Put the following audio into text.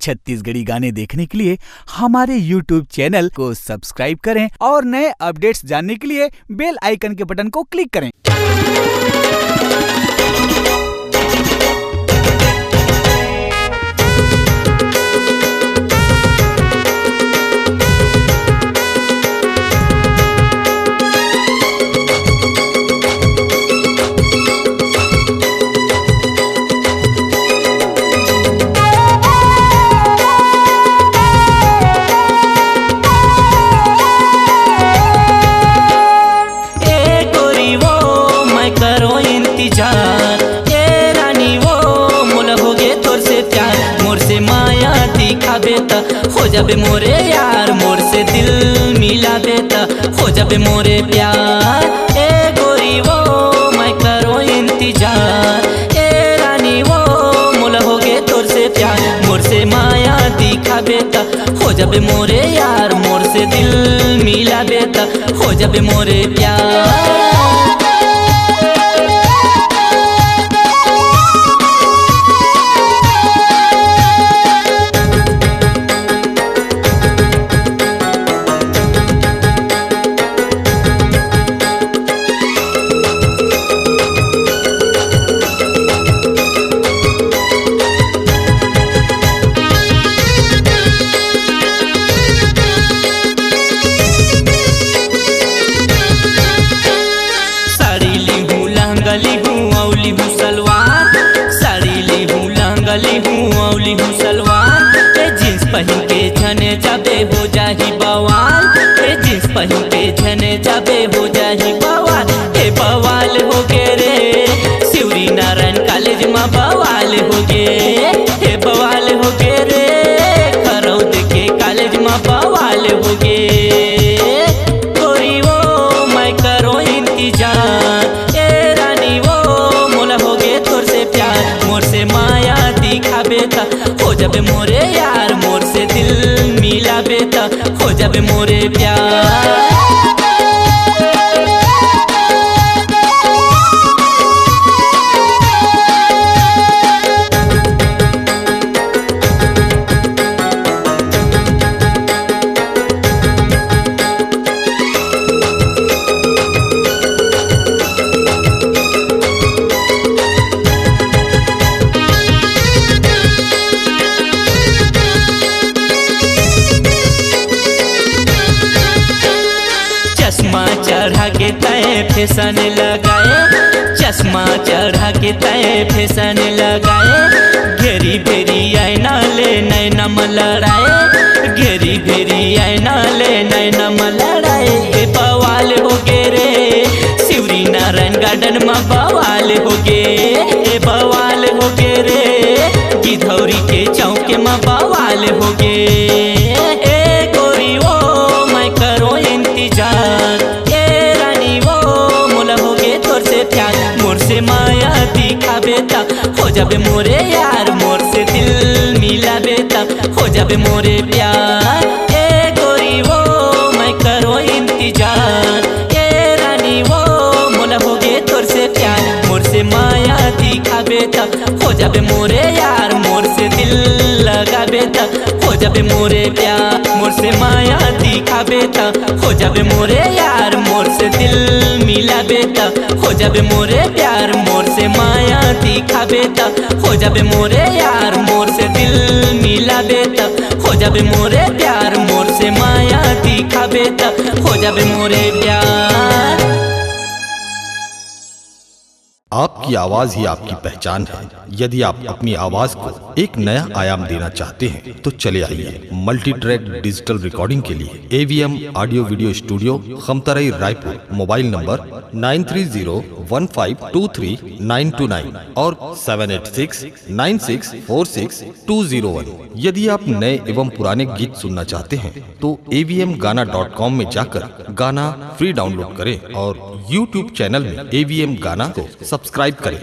छत्तीसगढ़ी गाने देखने के लिए हमारे YouTube चैनल को सब्सक्राइब करें और नए अपडेट्स जानने के लिए बेल आइकन के बटन को क्लिक करें। हो जाबे मोरे यार मोर से दिल मिला बेता, हो जाबे मोरे प्यार। ए गोरी वो मैं करो इंतजार, ए रानी वो मोला हो गे तोर से प्यार, मोर से माया दिखा बेता, हो जाबे मोरे यार मोर से दिल मिला बेता, हो जाबे मोरे प्यार। पहन के झने जाबे हो जाही बवाल, ए जींस पहन के झने जाबे हो जाही बवाल, ए बवाल हो गे रे शिवरी नारायण कॉलेज में बवाल हो गे, ए बवाल हो गे रे खरौद के कॉलेज में बवाल हो गे। गोरी वो मैं करो इंतजार, ए रानी वो मोला हो गे तोर से प्यार, मोर से माया दिखाबे था, हो जाबे मोरे यार मोर से दिल मिला बेता, हो जाबे मोरे प्यार। चश्मा चढ़ा के तय फैशन लगाए, चश्मा चढ़ा के तय फैशन लगाए, घेरी भेरी आईना ले नैना लड़ाए, घेरी भेरी आईना ले नैना लड़ाए, ए बवाल हो गे रे शिवरी नारायण गार्डन में बवाल हो गे, ए बवाल हो गे रे गिधौरी के चौके में बवाल हो गे। ए गोरी वो मैं करो इंतजार, मोर से माया दिखा बेता, हो जाबे मोरे यार मोर से दिल मिला बेता, हो जाबे मोरे प्यार। ए गोरी वो मैं करो इंतजार, ए रानी वो मोला हो गे तोर से प्यार, मोर से माया दिखा बेता, हो जाबे मोरे यार मोर से दिल लगा बेता, हो जाबे मोरे प्यार। मोर से माया दिखा बेता, हो जाबे मोरे यार मोर से दिल मिला बेता, हो जाबे मोरे प्यार, मोर से माया दिखा बेता, हो जाबे मोरे यार मोर से दिल मिला बेता, हो जाबे मोरे प्यार, मोर से माया दिखा बेता, हो जाबे मोरे प्यार। आपकी आवाज ही आपकी पहचान है। यदि आप अपनी आवाज को एक नया आयाम देना चाहते हैं तो चले आइए मल्टी ट्रैक डिजिटल रिकॉर्डिंग के लिए AVM audio video studio Khamtarai Raipur. Mobile number 9301523929 और 7869646201। यदि आप नए एवं पुराने गीत सुनना चाहते हैं तो avmgana.com में जाकर गाना फ्री डाउनलोड करें और YouTube चैनल में AVM गाना को सब्सक्राइब करें।